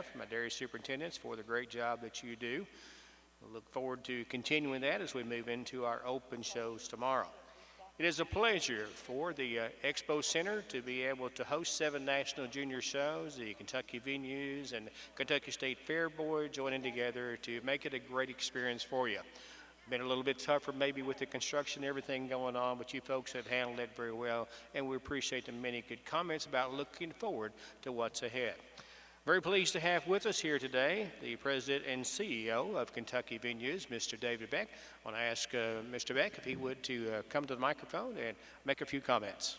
staff, my dairy superintendents for the great job that you do. We look forward to continuing that as we move into our open shows tomorrow. It is a pleasure for the Expo Center to be able to host 7 national junior shows, the Kentucky Venues and Kentucky State Fair Board joining together to make it a great experience for you. Been a little bit tougher maybe with the construction and everything going on, but you folks have handled it very well, and we appreciate the many good comments about looking forward to what's ahead. Very pleased to have with us here today the President and CEO of Kentucky Venues, Mr. David Beck. I want to ask Mr. Beck if he would to come to the microphone and make a few comments.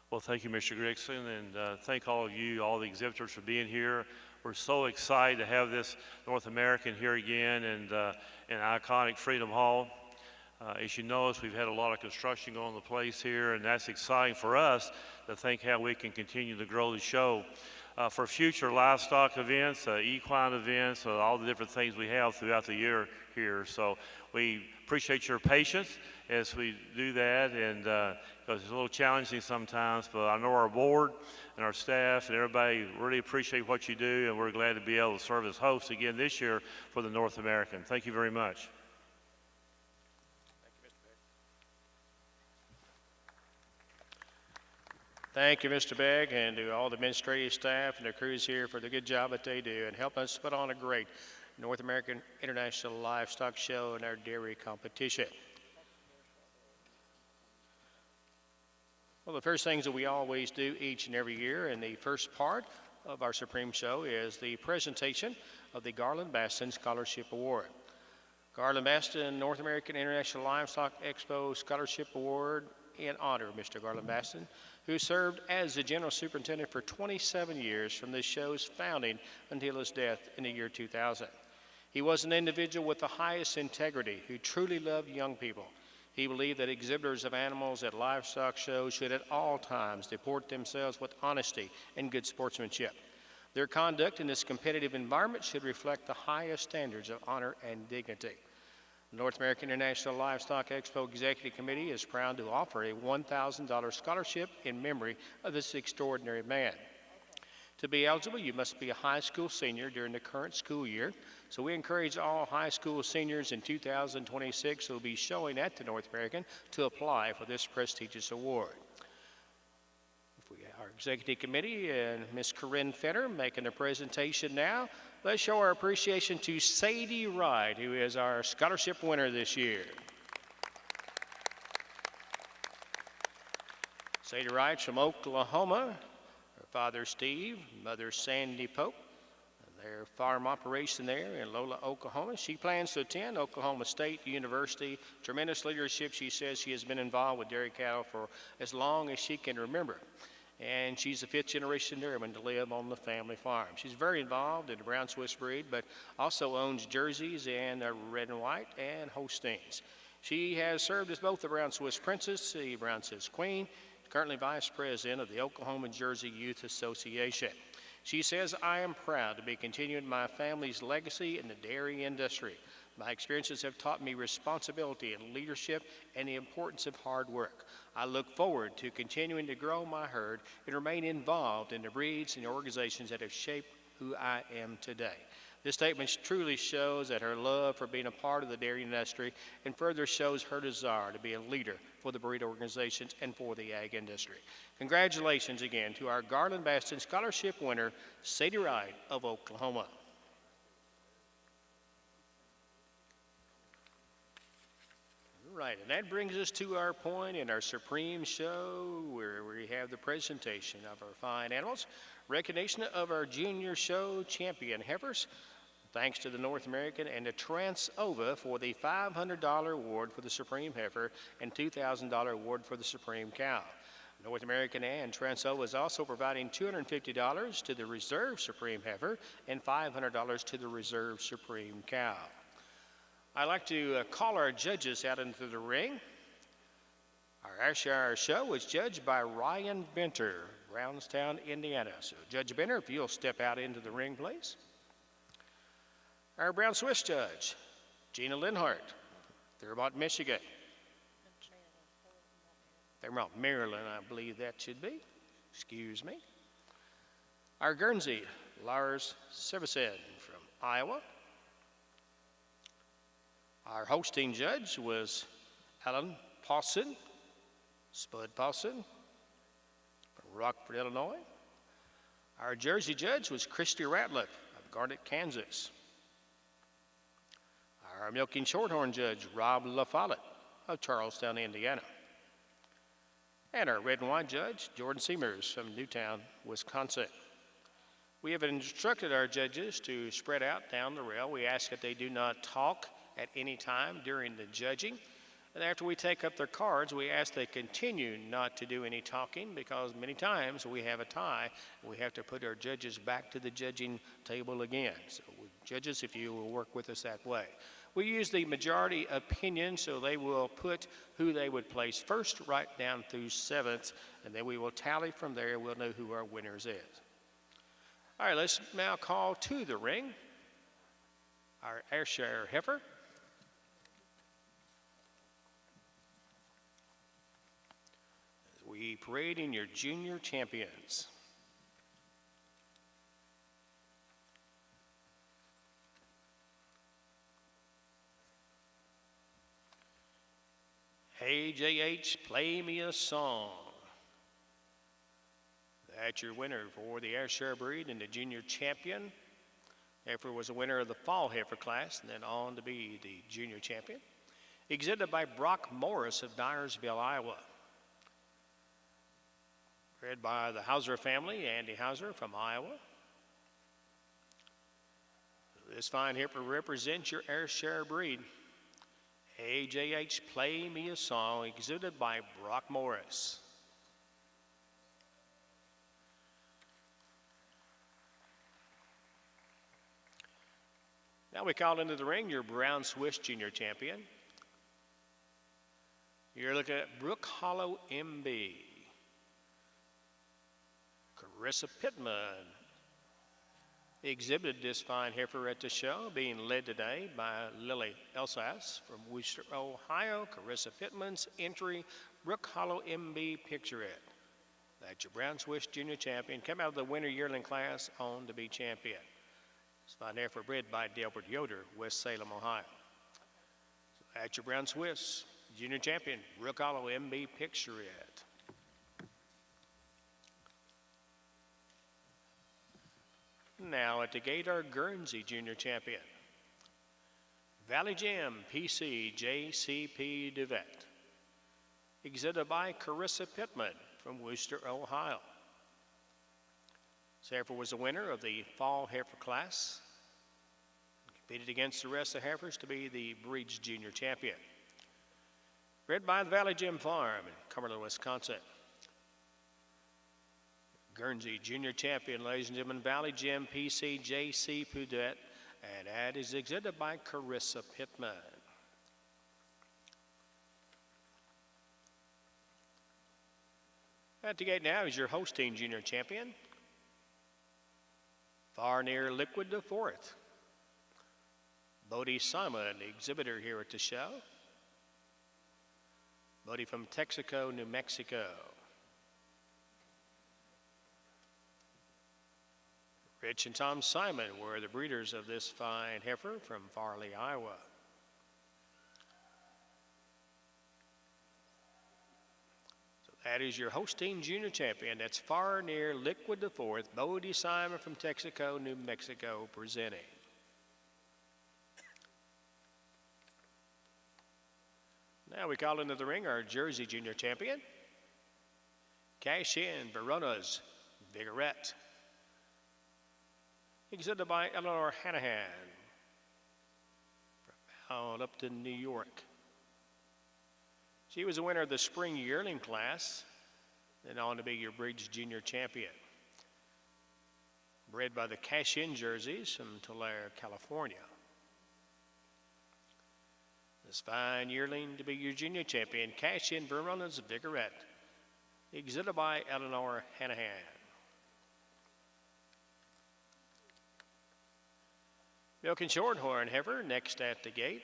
Well, thank you, Mr. Gregson, and thank all of you, all the exhibitors, for being here. We're so excited to have this North American here again and in iconic Freedom Hall. As you notice, we've had a lot of construction going on the place here, and that's exciting for us to think how we can continue to grow the show. For future livestock events, equine events, all the different things we have throughout the year here. So we appreciate your patience as we do that, and because it's a little challenging sometimes, but I know our board and our staff and everybody really appreciate what you do, and we're glad to be able to serve as hosts again this year for the North American. Thank you very much. Thank you, Mr. Begg, and to all the administrative staff and the crews here for the good job that they do and help us put on a great North American International Livestock Show and our dairy competition. Well, the first things that we always do each and every year in the first part of our Supreme Show is the presentation of the Garland Baston Scholarship Award. Garland Baston North American International Livestock Expo Scholarship Award in honor of Mr. Garland Baston, who served as the General Superintendent for 27 years from this show's founding until his death in the year 2000. He was an individual with the highest integrity who truly loved young people. He believed that exhibitors of animals at livestock shows should at all times deport themselves with honesty and good sportsmanship. Their conduct in this competitive environment should reflect the highest standards of honor and dignity. The North American International Livestock Expo Executive Committee is proud to offer a $1,000 scholarship in memory of this extraordinary man. To be eligible, you must be a high school senior during the current school year. So we encourage all high school seniors in 2026 who will be showing at the North American to apply for this prestigious award. Our executive committee and Ms. Corinne Fenner making the presentation now. Let's show our appreciation to Sadie Wright, who is our scholarship winner this year. Sadie Wright's from Oklahoma. Her father Steve, mother Sandy Pope, and their farm operation there in Lola, Oklahoma. She plans to attend Oklahoma State University. Tremendous leadership. She says she has been involved with dairy cattle for as long as she can remember. And she's a 5th generation dairyman to live on the family farm. She's very involved in the brown Swiss breed, but also owns jerseys and red and white and Holsteins. She has served as both the brown Swiss princess, the brown Swiss queen, currently vice president of the Oklahoma Jersey Youth Association. She says, I am proud to be continuing my family's legacy in the dairy industry. My experiences have taught me responsibility and leadership and the importance of hard work. I look forward to continuing to grow my herd and remain involved in the breeds and the organizations that have shaped who I am today. This statement truly shows that her love for being a part of the dairy industry and further shows her desire to be a leader for the breed organizations and for the ag industry. Congratulations again to our Garland Baston Scholarship winner, Sadie Wright of Oklahoma. Right, and that brings us to our point in our Supreme Show where we have the presentation of our fine animals, recognition of our junior show champion heifers, thanks to the North American and the Trans-Ova for the $500 award for the Supreme Heifer and $2,000 award for the Supreme Cow. North American and Trans-Ova is also providing $250 to the Reserve Supreme Heifer and $500 to the Reserve Supreme Cow. I'd like to call our judges out into the ring. Our show was judged by Ryan Benter, Brownstown, Indiana. So Judge Benter, if you'll step out into the ring, please. Our Brown Swiss judge, Gina Linhart, Fairmont, Michigan. Fairmont, Maryland, I believe that should be. Excuse me. Our Guernsey, Lars Siversen from Iowa. Our hosting judge was Alan Paulson, Spud Paulson, from Rockford, Illinois. Our Jersey judge was Christy Ratliff of Garnett, Kansas. Our milking shorthorn judge, Rob LaFollette of Charlestown, Indiana. And our red and white judge, Jordan Seamers from Newtown, Wisconsin. We have instructed our judges to spread out down the rail. We ask that they do not talk at any time during the judging. And after we take up their cards, we ask they continue not to do any talking because many times we have a tie. And we have to put our judges back to the judging table again. So judges, if you will work with us that way. We use the majority opinion, so they will put who they would place first right down through seventh, and then we will tally from there. We'll know who our winners is. All right, let's now call to the ring our Ayrshire heifer. We parade in your junior champions. AJH, play me a song. That's your winner for the Ayrshire breed and the junior champion. Heifer was a winner of the fall heifer class and then on to be the junior champion. Exhibited by Brock Morris of Dyersville, Iowa. Bred by the Hauser family, Andy Hauser from Iowa. This fine heifer represents your Ayrshire breed. AJH, play me a song, exhibited by Brock Morris. Now we call into the ring your Brown Swiss Junior Champion. You're looking at Brook Hollow MB. Carissa Pittman exhibited this fine heifer at the show, being led today by Lily Elsas from Wooster, Ohio. Carissa Pittman's entry, Brook Hollow MB Picturette. That's your Brown Swiss Junior Champion. Come out of the winter yearling class on to be champion. This fine heifer bred by Delbert Yoder, West Salem, Ohio. So that's your Brown Swiss Junior Champion, Brook Hollow MB Picturette. Now at the gate, our Guernsey Junior Champion, Valley Jim PC JCP Duvet, exhibited by Carissa Pittman from Wooster, Ohio. This heifer was a winner of the fall heifer class, competed against the rest of the heifers to be the breed's junior champion. Bred by the Valley Jim Farm in Cumberland, Wisconsin. Guernsey Junior Champion, ladies and gentlemen, Valley Jim PC JC Pudet, and that is exhibited by Carissa Pittman. At the gate now is your hosting Junior Champion, Far Near Liquid the Fourth. Bodie Simon, the exhibitor here at the show. Bodie from Texaco, New Mexico. Rich and Tom Simon were the breeders of this fine heifer from Farley, Iowa. So that is your hosting junior champion. That's Far Near Liquid the Fourth, Bodie Simon from Texaco, New Mexico, presenting. Now we call into the ring our Jersey junior champion, Cash In Verona's Vigorette, exhibited by Eleanor Hanahan from Upton, New York. She was a winner of the spring yearling class, then on to be your breed's junior champion. Bred by the Cash In Jerseys from Tulare, California. This fine yearling to be your junior champion, Cash In Verona's Vigorette, exhibited by Eleanor Hanahan. Milk and Shorthorn heifer next at the gate.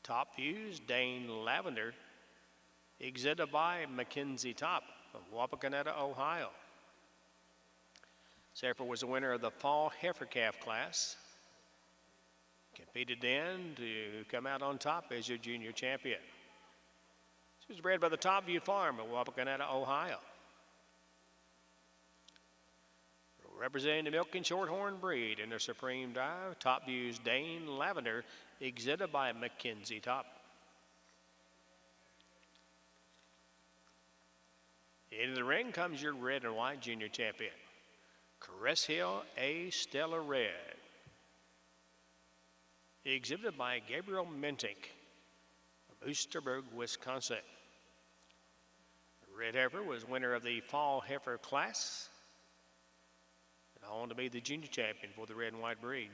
Top Views Dane Lavender, exhibited by Mackenzie Top of Wapakoneta, Ohio. Zephyr was the winner of the Fall Heifer Calf class. Competed then to come out on top as your junior champion. She was bred by the Top View Farm at Wapakoneta, Ohio. Representing the Milk and Shorthorn breed in their supreme dive, Top View's Dane Lavender, exhibited by Mackenzie Top. Into the ring comes your red and white junior champion, Caress Hill A. Stella Red, exhibited by Gabriel Mentink of Oosterburg, Wisconsin. Red Heifer was winner of the Fall Heifer class and on to be the junior champion for the red and white breed.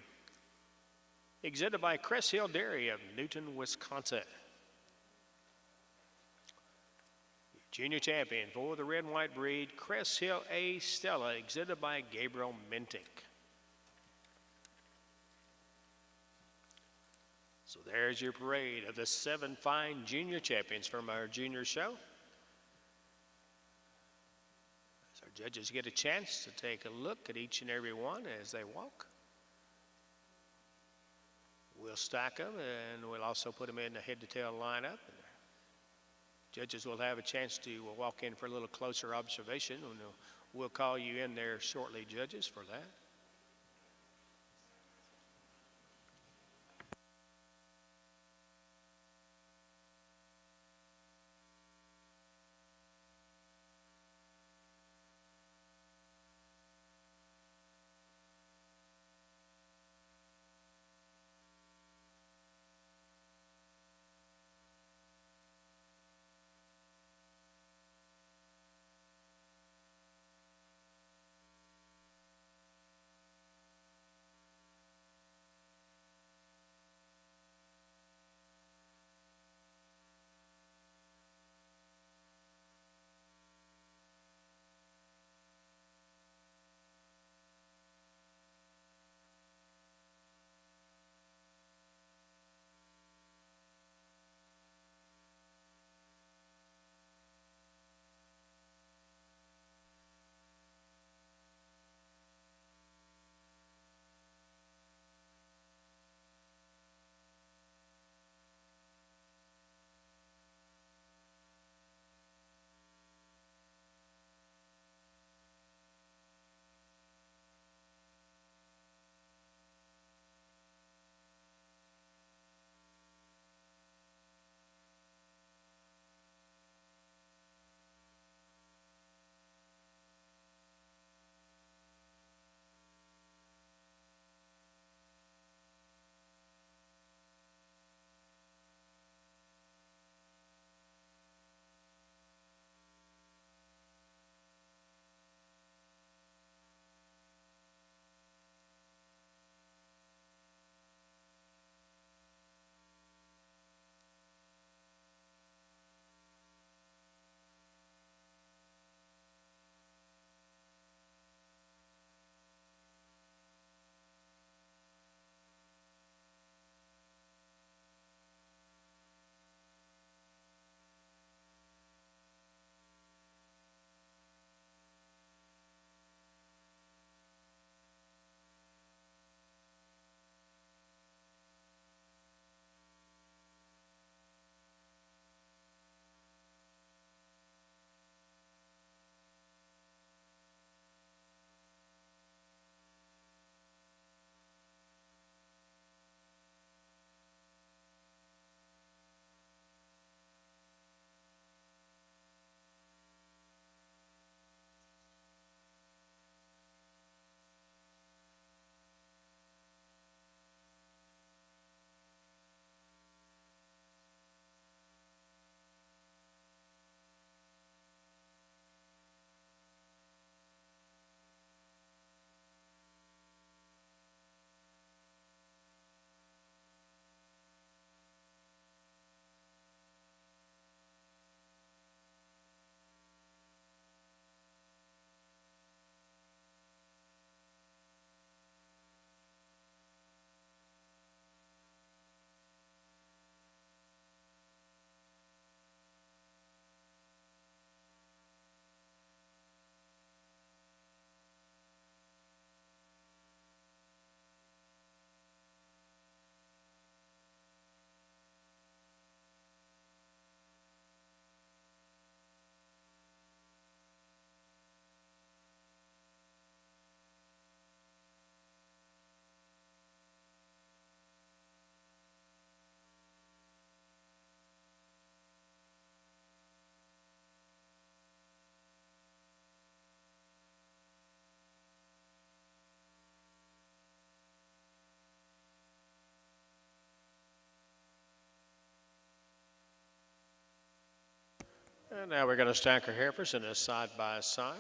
Exhibited by Cress Hill Dairy of Newton, Wisconsin. Junior champion for the red and white breed, Cress Hill A. Stella, exhibited by Gabriel Mentink. So there's your parade of the 7 fine junior champions from our junior show. As our judges get a chance to take a look at each and every one as they walk. We'll stack them and we'll also put them in the head-to-tail lineup. Judges will have a chance to walk in for a little closer observation, and we'll call you in there shortly, judges, for that. And now we're going to stack our heifers in a side by side.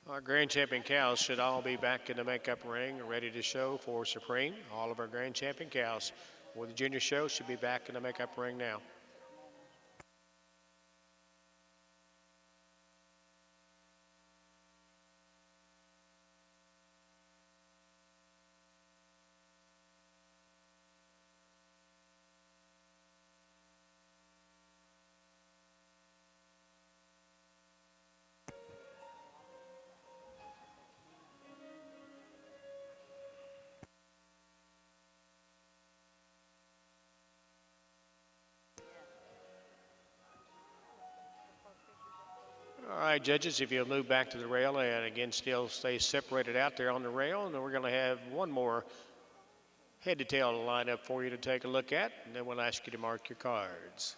Our grand champion cows should all be back in the makeup ring, ready to show for Supreme. All of our grand champion cows for the junior show should be back in the makeup ring now. All right, judges, if you'll move back to the rail and again still stay separated out there on the rail, and then we're going to have one more head to tail lineup for you to take a look at, and then we'll ask you to mark your cards.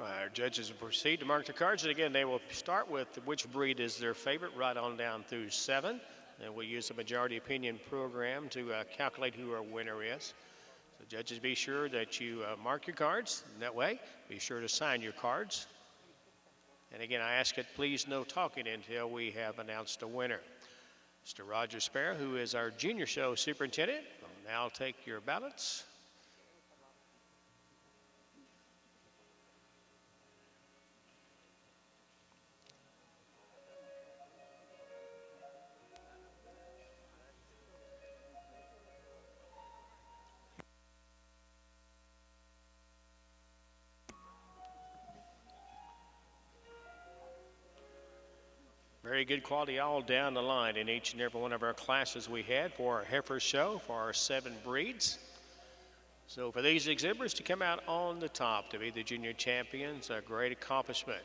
Our judges will proceed to mark the cards, and again, they will start with which breed is their favorite, right on down through 7. And we'll use the majority opinion program to calculate who our winner is. So judges, be sure that you mark your cards. And that way, be sure to sign your cards. And again, I ask that please no talking until we have announced a winner. Mr. Roger Sparrow, who is our junior show superintendent, will now take your ballots. Very good quality all down the line in each and every one of our classes we had for our heifer show for our 7 breeds. So for these exhibitors to come out on the top to be the junior champions, a great accomplishment.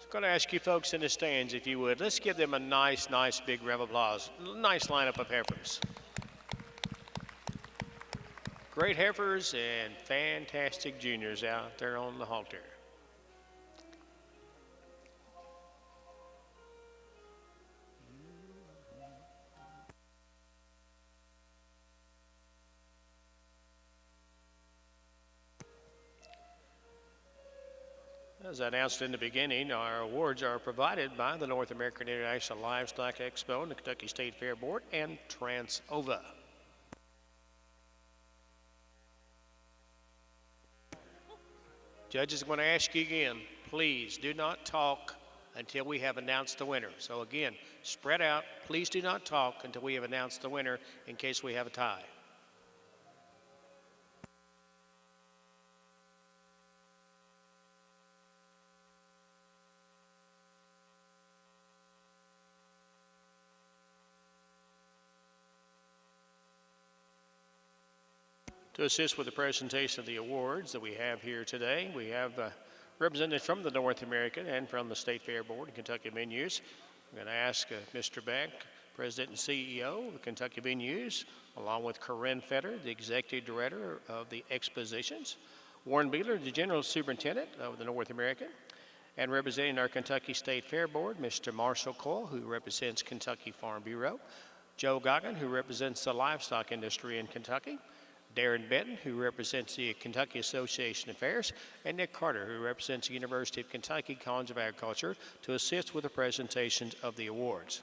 So I'm going to ask you folks in the stands, if you would, let's give them a nice big round of applause. Nice lineup of heifers. Great heifers and fantastic juniors out there on the halter. As I announced in the beginning, our awards are provided by the North American International Livestock Expo and the Kentucky State Fair Board and Transova. Judges, I'm going to ask you again, please do not talk until we have announced the winner. So again, spread out. Please do not talk until we have announced the winner in case we have a tie. To assist with the presentation of the awards that we have here today, we have representatives from the North American and from the State Fair Board and Kentucky Venues. I'm going to ask Mr. Beck, President and CEO of the Kentucky Venues, along with Corinne Fetter, the Executive Director of the Expositions, Warren Beeler, the General Superintendent of the North American, And representing our Kentucky State Fair Board, Mr. Marshall Cole, who represents Kentucky Farm Bureau, Joe Goggin, who represents the livestock industry in Kentucky, Darren Benton, who represents the Kentucky Association of Fairs, and Nick Carter, who represents the University of Kentucky College of Agriculture, to assist with the presentations of the awards.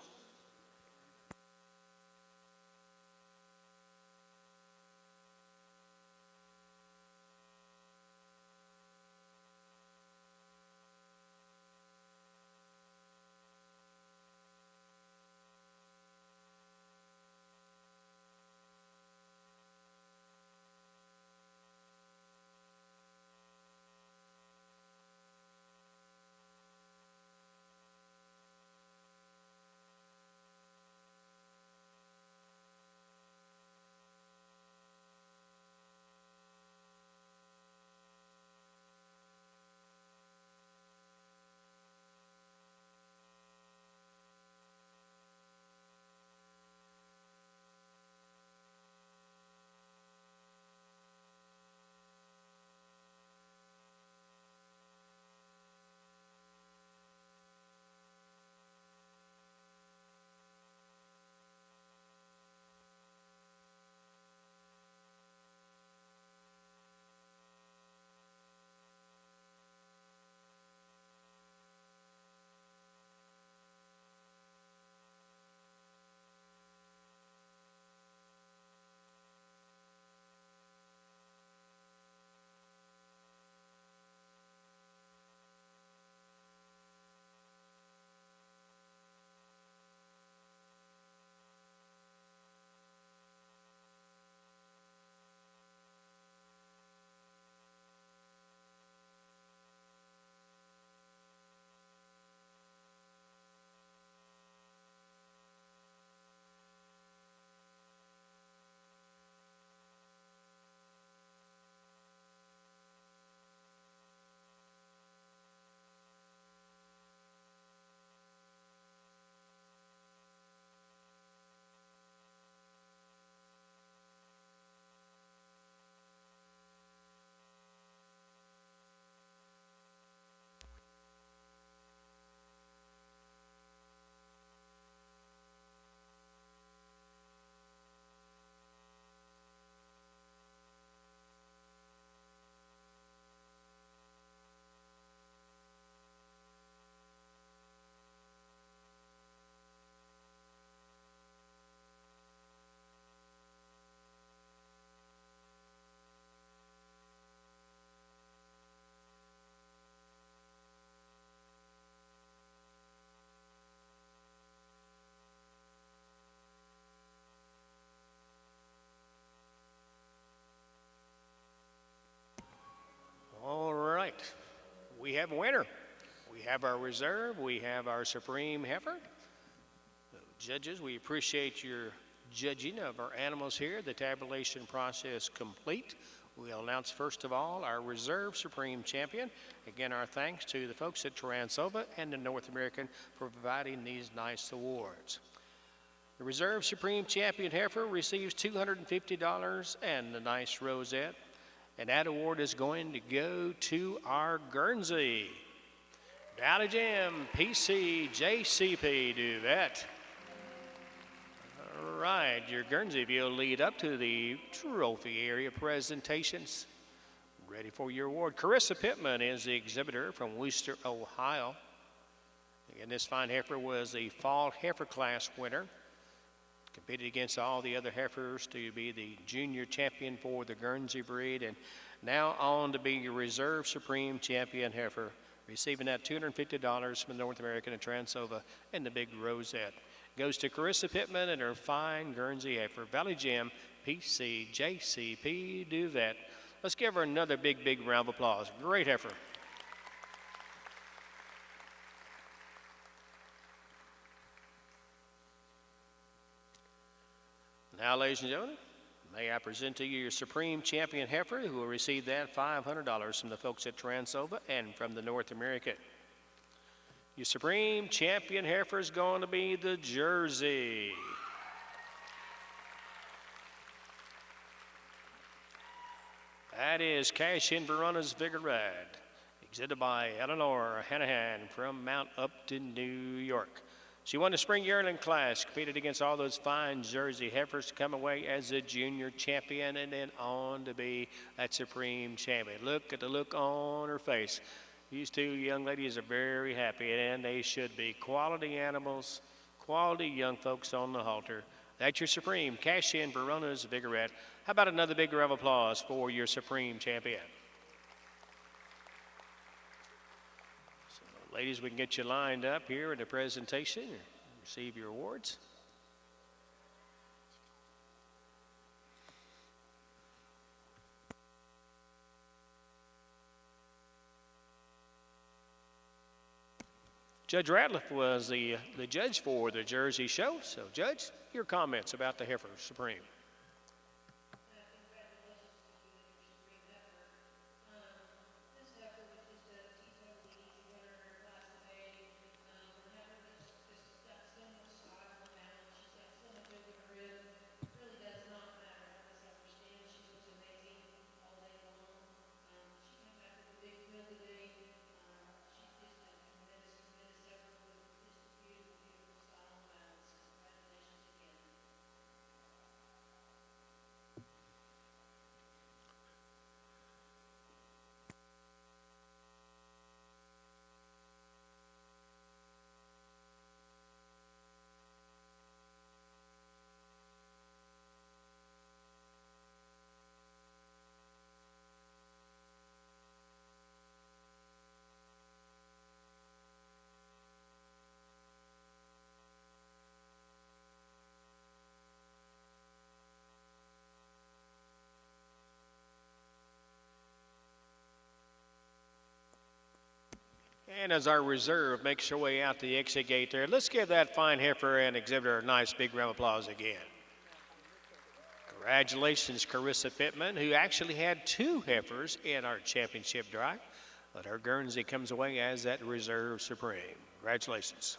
All right, we have a winner. We have our reserve, we have our supreme heifer. So, judges, we appreciate your judging of our animals here. The tabulation process complete. We'll announce first of all our reserve supreme champion. Again, our thanks to the folks at Taransova and the North American for providing these nice awards. The reserve supreme champion heifer receives $250 and the nice rosette. And that award is going to go to our Guernsey. Valley Jim, PC, JCP, do that. All right, your Guernsey, if you'll lead up to the trophy area presentations. Ready for your award. Carissa Pittman is the exhibitor from Wooster, Ohio. Again, this fine heifer was the fall heifer class winner. Competed against all the other heifers to be the junior champion for the Guernsey breed, and now on to be your reserve supreme champion heifer, receiving that $250 from the North American and Taransova and the big rosette. Goes to Carissa Pittman and her fine Guernsey heifer. Valley Jim, PC, JCP, do that. Let's give her another big round of applause. Great heifer. Now, ladies and gentlemen, may I present to you your Supreme Champion heifer, who will receive that $500 from the folks at Taransova and from the North American. Your Supreme Champion heifer is going to be the Jersey. That is Cash in Verona's Vigoride. exhibited by Eleanor Hanahan from Mount Upton, New York. She won the spring yearling class, competed against all those fine Jersey heifers to come away as a junior champion and then on to be that supreme champion. Look at the look on her face. These two young ladies are very happy, and they should be. Quality animals, quality young folks on the halter. That's your supreme cash-in Verona's Vigorette. How about another big round of applause for your supreme champion? Ladies, we can get you lined up here in the presentation and receive your awards. Judge Ratliff was the judge for the Jersey show. So, Judge, your comments about the heifer supreme. And as our reserve makes her way out the exit gate there, let's give that fine heifer and exhibitor a nice big round of applause again. Congratulations, Carissa Pittman, who actually had two heifers in our championship drive, but her Guernsey comes away as that reserve supreme. Congratulations.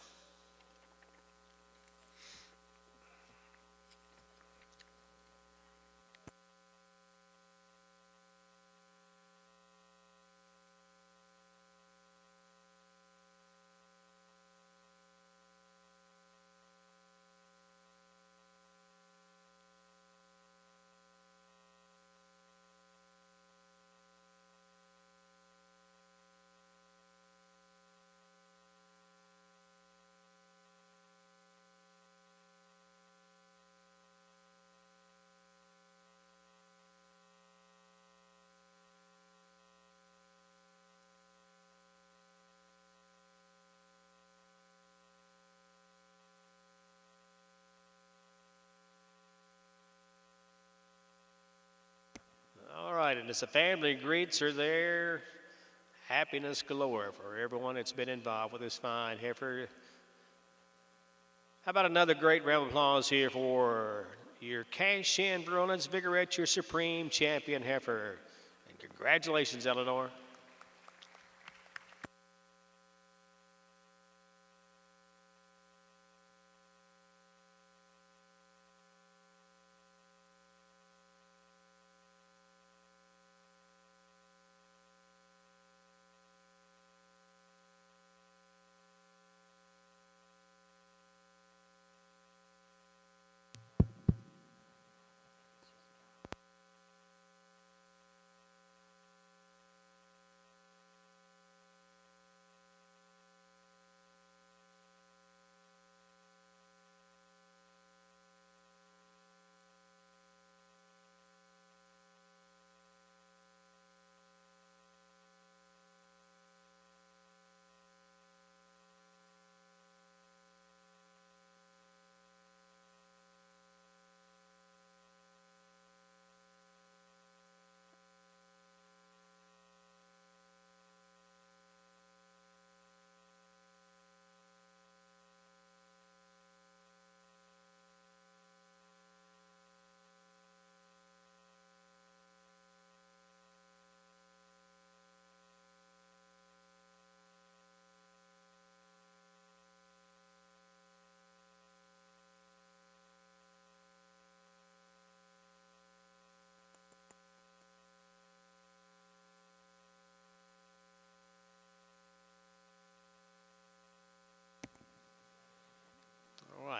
All right, and as the family greets are there, happiness galore for everyone that's been involved with this fine heifer. How about another great round of applause here for your cash-in Verona's Vigorette, your supreme champion heifer. And congratulations, Eleanor.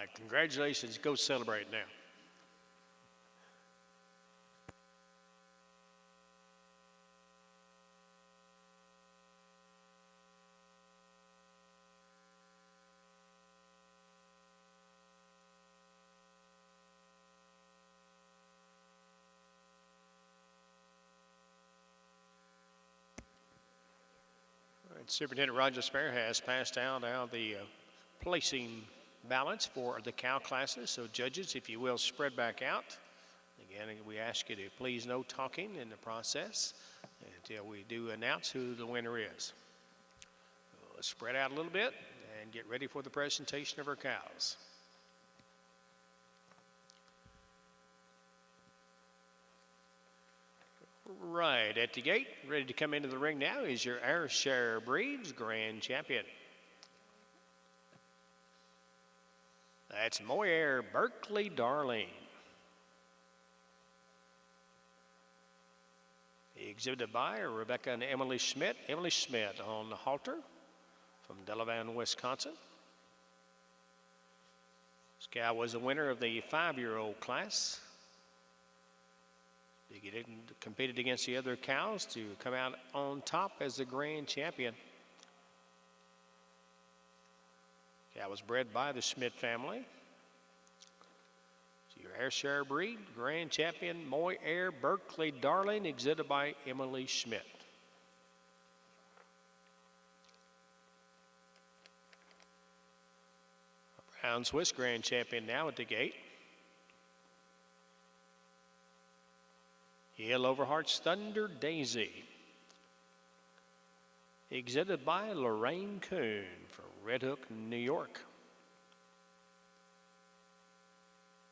right, congratulations. Go celebrate now. All right, Superintendent Roger Spare has passed out now the placing ballots for the cow classes. So judges, if you will, spread back out. Again, we ask you to please no talking in the process until we do announce who the winner is. Let's spread out a little bit and get ready for the presentation of our cows. Right at the gate, ready to come into the ring now is your Ayrshire Breeds Grand Champion. That's Moyer Berkeley Darling. Exhibited by Rebecca and Emily Schmidt. Emily Schmidt on the halter from Delavan, Wisconsin. This cow was a winner of the 5-year-old class. He didn't competed against the other cows to come out on top as the grand champion. Cow was bred by the Schmidt family. So your Ayrshire breed, grand champion Moyer Berkeley Darling, exhibited by Emily Schmidt. Brown Swiss grand champion now at the gate. Hill Over Heart's Thunder Daisy, exhibited by Lorraine Kuhn from Red Hook, New York.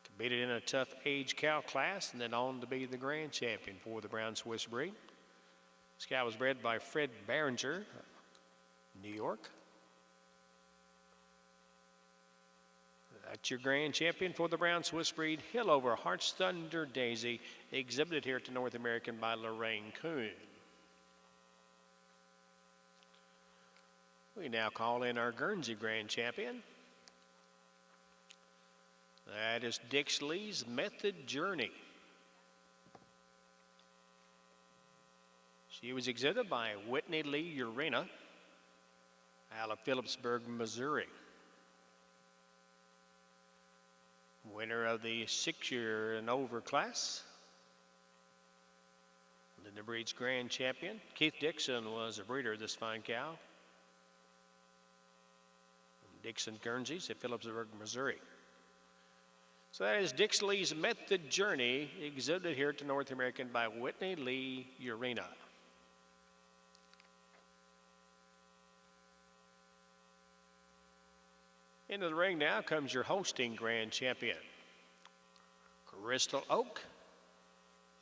Competed in a tough age cow class and then on to be the grand champion for the Brown Swiss breed. This cow was bred by Fred Behringer, New York. That's your grand champion for the Brown Swiss breed, Hill Over Heart's Thunder Daisy, exhibited here to North American by Lorraine Kuhn. We now call in our Guernsey grand champion. That is Dixley's Method Journey. She was exhibited by Whitney Lee Urena out of Phillipsburg, Missouri. Winner of the 6-year and over class. Then the breed's grand champion. Keith Dixon was a breeder of this fine cow. Dixon Guernseys at Phillipsburg, Missouri. So that is Dixley's Method Journey, exhibited here to North American by Whitney Lee Urena. Into the ring now comes your hosting grand champion, Crystal Oak,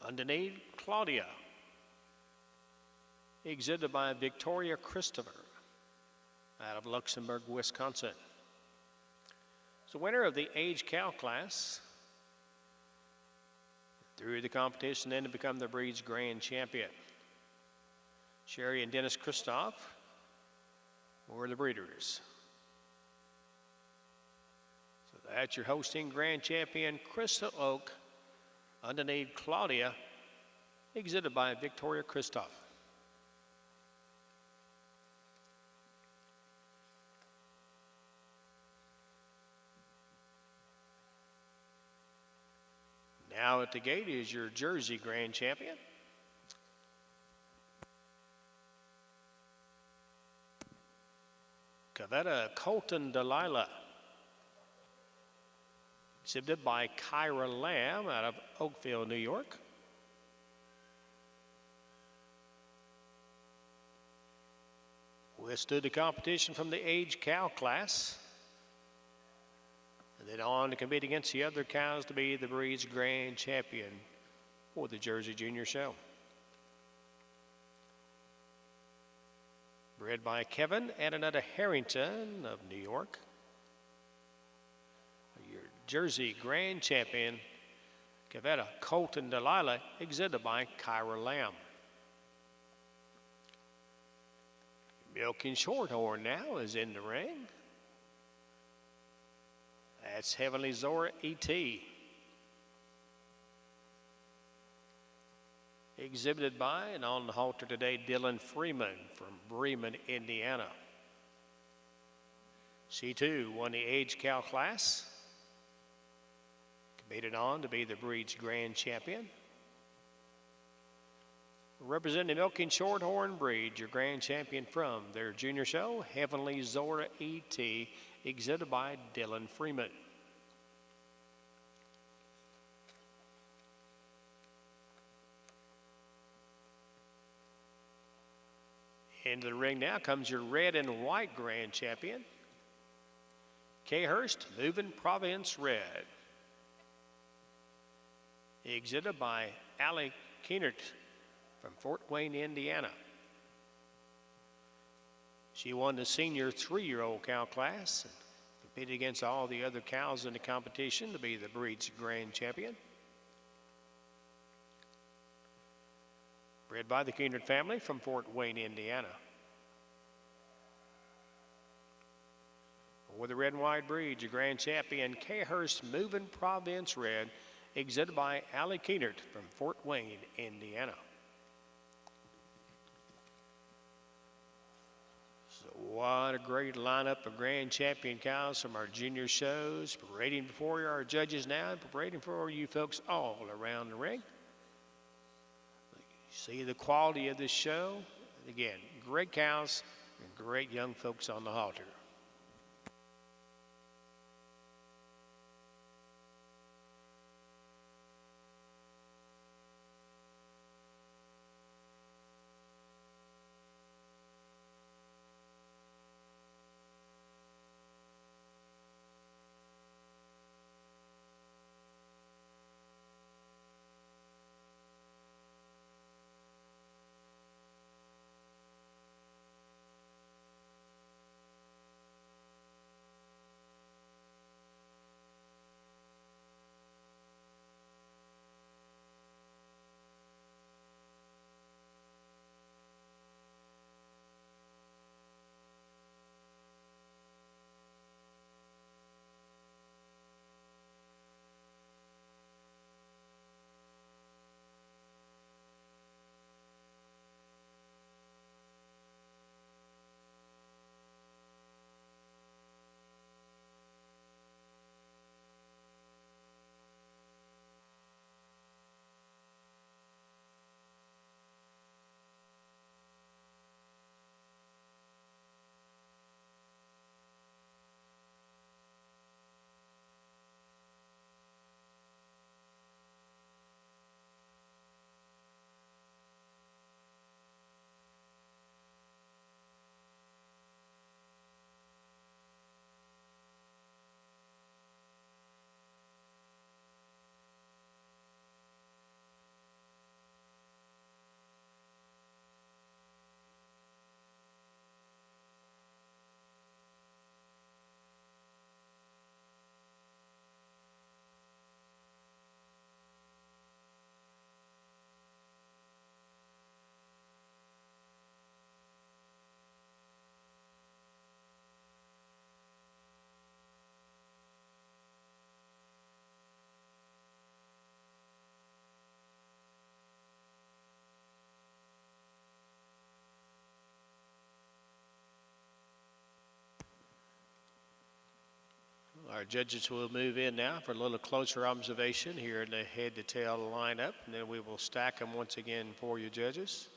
underneath Claudia, exhibited by Victoria Christopher out of Luxembourg, Wisconsin. It's the winner of the age cow class through the competition then to become the breed's grand champion. Sherry and Dennis Christoph were the breeders. That's your hosting grand champion, Crystal Oak, underneath Claudia, exhibited by Victoria Christoph. Now at the gate is your Jersey grand champion. Cavetta Colton Delilah, exhibited by Kyra Lamb out of Oakville, New York. Withstood the competition from the age cow class, and then on to compete against the other cows to be the breed's grand champion for the Jersey Junior Show. Bred by Kevin and Annetta Harrington of New York. Your Jersey grand champion, Cavetta Colton Delilah, exhibited by Kyra Lamb. Milking Shorthorn now is in the ring. That's Heavenly Zora E.T. Exhibited by and on the halter today, Dylan Freeman from Bremen, Indiana. She too won the age cow class, competed on to be the breed's grand champion. Representing the milking shorthorn breed, your grand champion from their junior show, Heavenly Zora E.T., exhibited by Dylan Freeman. Into the ring now comes your red and white grand champion, K. Hurst, Moving Province Red. Exhibited by Allie Keenert from Fort Wayne, Indiana. She won the senior 3-year-old cow class and competed against all the other cows in the competition to be the breed's grand champion. Bred by the Keenert family from Fort Wayne, Indiana. With the red and white breed, your grand champion, K. Hurst Moving Province Red, exhibited by Allie Keenert from Fort Wayne, Indiana. So what a great lineup of grand champion cows from our junior shows, parading before our judges now and parading for you folks all around the ring. See the quality of this show. Again, great cows and great young folks on the halter. Our judges will move in now for a little closer observation here in the head to tail lineup, and then we will stack them once again for you judges.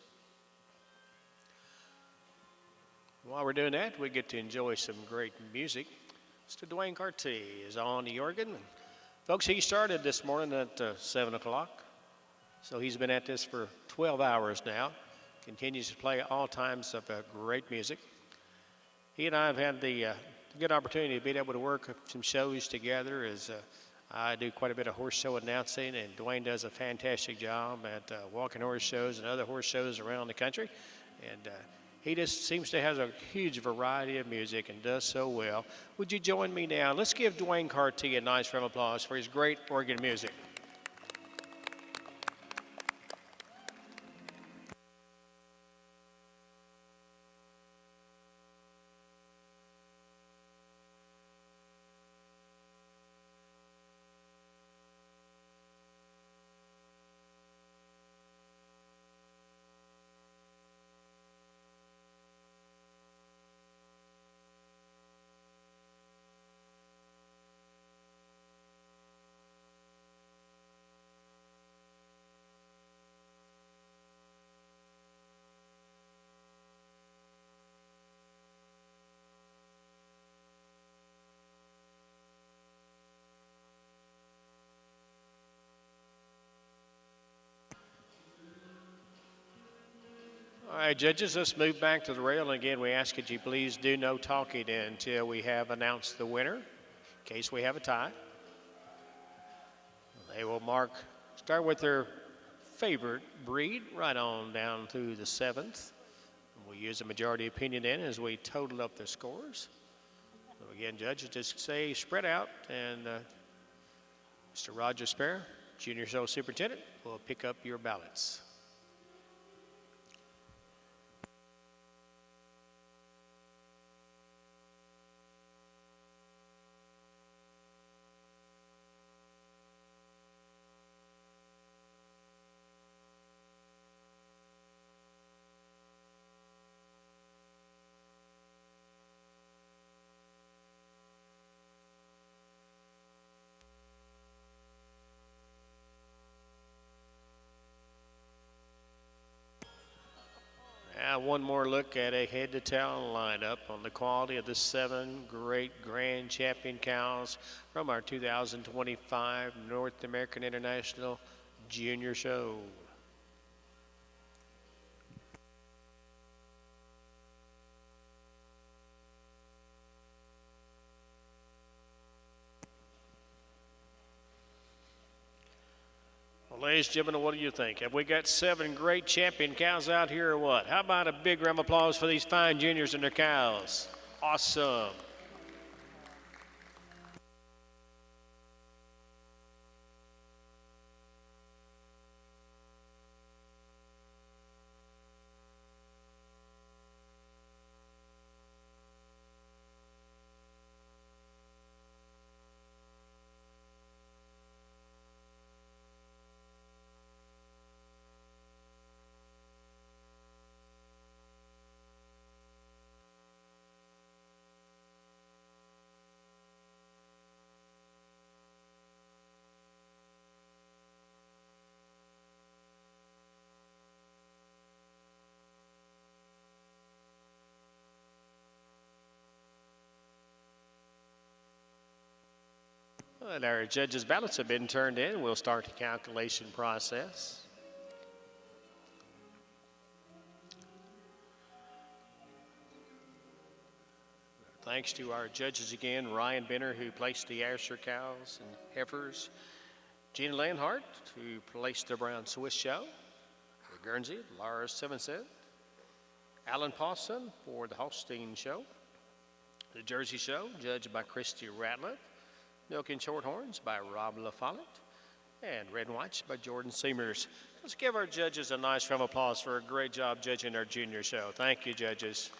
While we're doing that, we get to enjoy some great music. Mr. Dwayne Carty is on the organ. And folks, he started this morning at 7 o'clock, so he's been at this for 12 hours now. Continues to play all times of great music. He and I have had the good opportunity to be able to work some shows together as I do quite a bit of horse show announcing, and Dwayne does a fantastic job at walking horse shows and other horse shows around the country. And he just seems to have a huge variety of music and does so well. Would you join me now? Let's give Dwayne Carty a nice round of applause for his great organ music. All right, judges, let's move back to the rail. And again, we ask that you please do no talking until we have announced the winner, in case we have a tie. They will start with their favorite breed right on down to the 7th. We'll use a majority opinion then as we total up the scores. So again, judges, just say spread out, and Mr. Roger Sparrow, Junior Show Superintendent, will pick up your ballots. Now one more look at a head-to-tail lineup on the quality of the 7 great grand champion cows from our 2025 North American International Junior Show. Ladies and gentlemen, what do you think? Have we got 7 great champion cows out here or what? How about a big round of applause for these fine juniors and their cows? Awesome. And our judges' ballots have been turned in. We'll start the calculation process. Thanks to our judges again, Ryan Benner, who placed the Asher cows and heifers, Gina Landhart, who placed the Brown Swiss show, for Guernsey, Laura Simonson, Alan Pawson for the Holstein show, the Jersey show, judged by Christy Ratliff, Milk and Shorthorns by Rob LaFollette, and Red and Whites by Jordan Seamers. Let's give our judges a nice round of applause for a great job judging our junior show. Thank you, judges.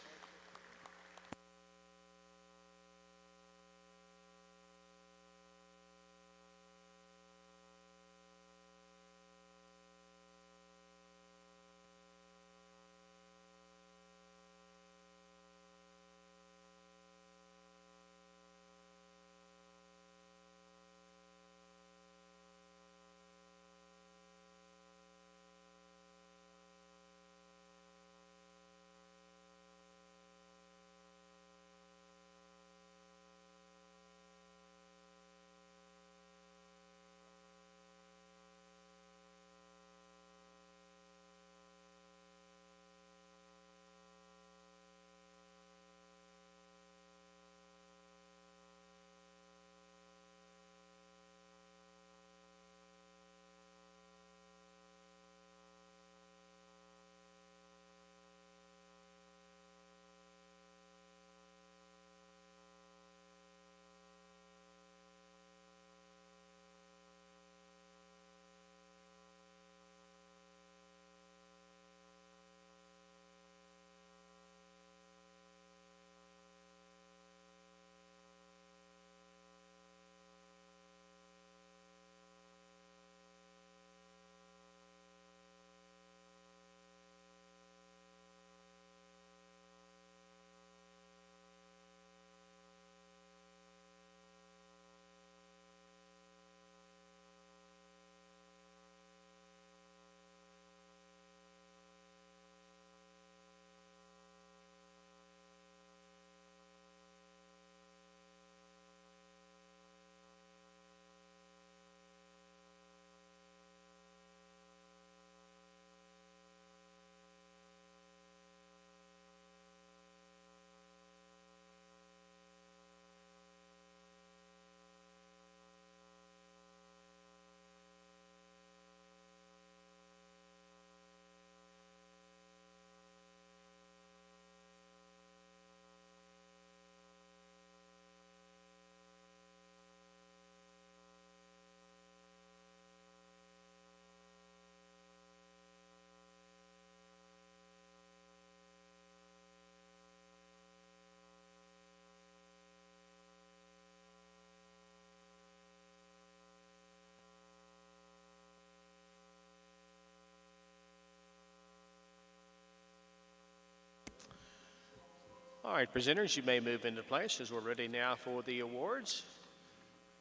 All right, presenters, you may move into place as we're ready now for the awards.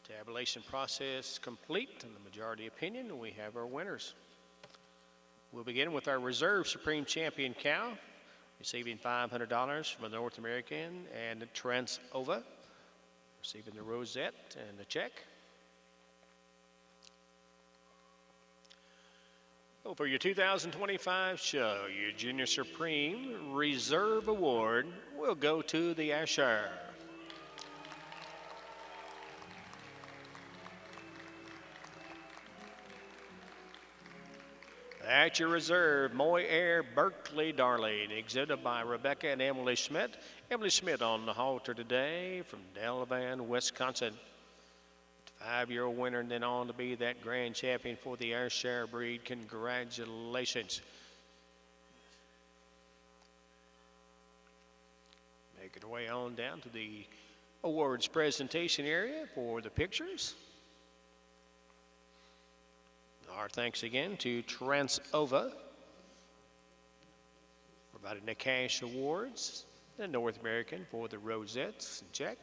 Tabulation process complete, and the majority opinion, we have our winners. We'll begin with our reserve Supreme Champion cow, receiving $500 from the North American, and Trent Ova, receiving the rosette and the check. So for your 2025 show, your Junior Supreme Reserve Award will go to the Asher. At your reserve, Moy Air Berkeley Darling, exhibited by Rebecca and Emily Schmidt. Emily Schmidt on the halter today from Delavan, Wisconsin. 5-year-old winner and then on to be that grand champion for the Ayrshire breed. Congratulations. Making our way on down to the awards presentation area for the pictures. Our thanks again to Trent Ova, providing the cash awards, the North American for the rosettes and check.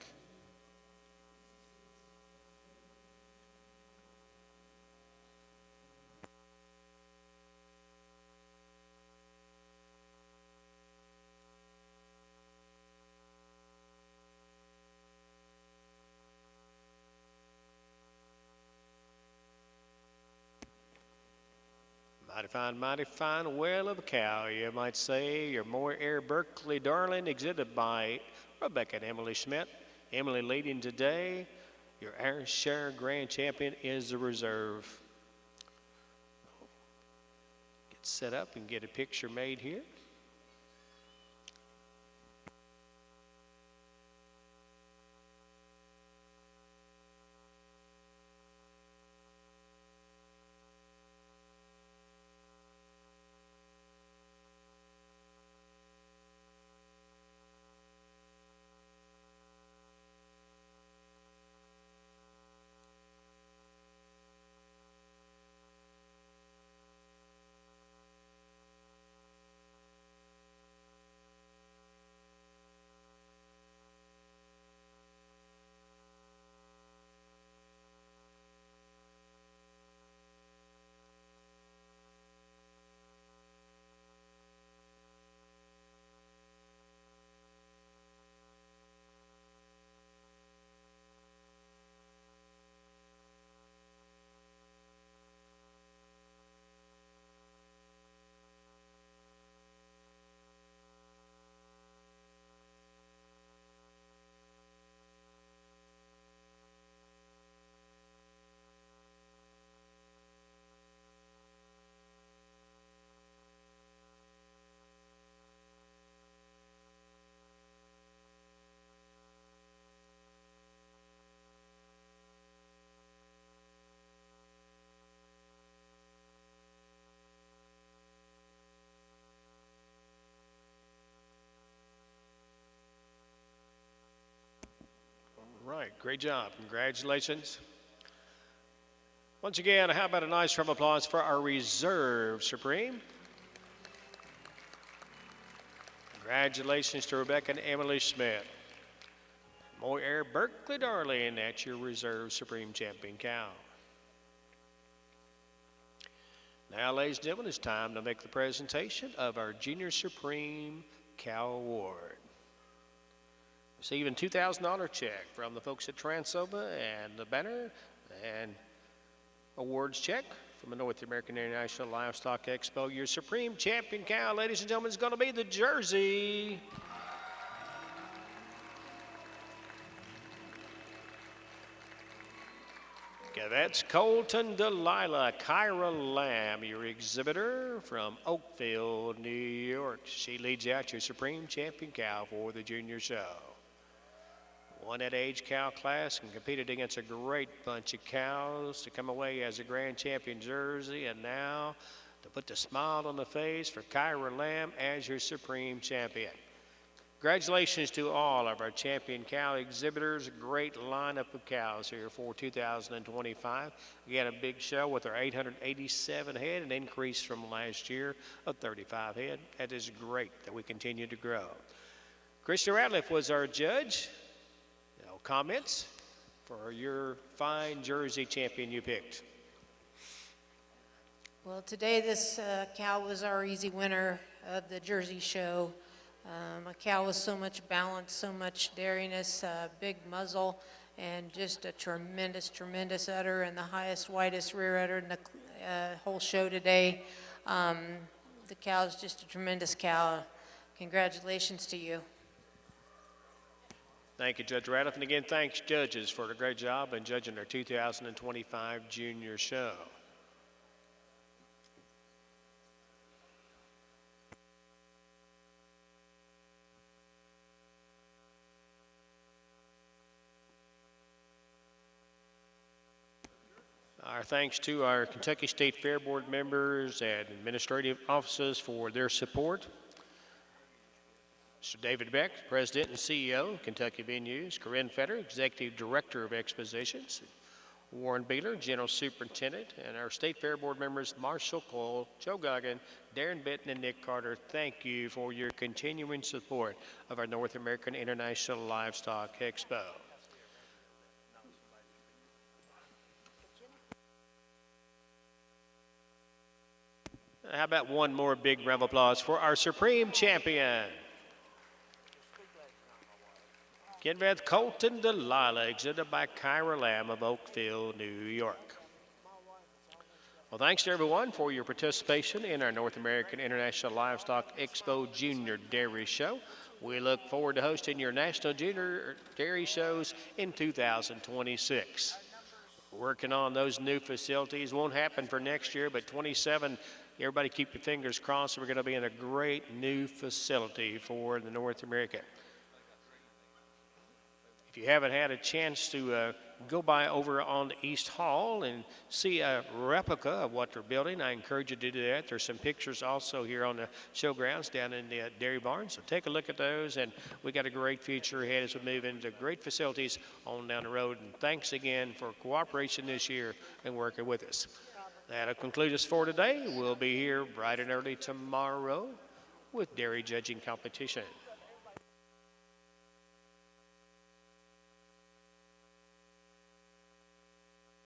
Mighty fine well of a cow, you might say. Your Moy Air Berkeley Darling, exhibited by Rebecca and Emily Schmidt. Emily leading today. Your Ayrshire Grand Champion is the reserve. Get set up and get a picture made here. Right, great job. Congratulations. Once again, how about a nice round of applause for our Reserve Supreme? Congratulations to Rebecca and Emily Schmidt. Moy Air Berkeley Darling, that's your Reserve Supreme Champion cow. Now, ladies and gentlemen, it's time to make the presentation of our Junior Supreme Cow Award. Receiving $2,000 check from the folks at Transova and the banner and awards check from the North American International Livestock Expo. Your Supreme Champion cow, ladies and gentlemen, is going to be the Jersey. Okay, that's Colton Delilah Kyra Lamb, your exhibitor from Oakville, New York. She leads out your Supreme Champion cow for the junior show. Won that age cow class and competed against a great bunch of cows to come away as a grand champion Jersey, and now to put the smile on the face for Kyra Lamb as your Supreme Champion. Congratulations to all of our champion cow exhibitors. A great lineup of cows here for 2025. We had a big show with our 887 head, an increase from last year of 35 head. That is great that we continue to grow. Krista Ratliff was our judge. No comments for your fine Jersey champion you picked. Well, today this cow was our easy winner of the Jersey show. A cow with so much balance, so much dairiness, big muzzle, and just a tremendous, tremendous udder, and the highest, widest rear udder in the whole show today. The cow is just a tremendous cow. Congratulations to you. Thank you, Judge Ratliff. And again, thanks, judges, for a great job in judging our 2025 junior show. Our thanks to our Kentucky State Fair Board members and administrative offices for their support. Mr. David Beck, President and CEO, Kentucky Venues. Corinne Fetter, Executive Director of Expositions. Warren Beeler, General Superintendent. And our State Fair Board members, Marshall Cole, Joe Goggin, Darren Benton, and Nick Carter. Thank you for your continuing support of our North American International Livestock Expo. How about one more big round of applause for our Supreme Champion, Kenveth Colton Delilah, exhibited by Kyra Lamb of Oakville, New York. Well, thanks to everyone for your participation in our North American International Livestock Expo Junior Dairy Show. We look forward to hosting your National Junior Dairy Shows in 2026. Working on those new facilities. Won't happen for next year, but 27, everybody keep your fingers crossed. We're going to be in a great new facility for the North America. If you haven't had a chance to go by over on the East Hall and see a replica of what they're building, I encourage you to do that. There's some pictures also here on the showgrounds down in the dairy barn, so take a look at those. And we got a great future ahead as we move into great facilities on down the road. And thanks again for cooperation this year and working with us. That'll conclude us for today. We'll be here bright and early tomorrow with dairy judging competition.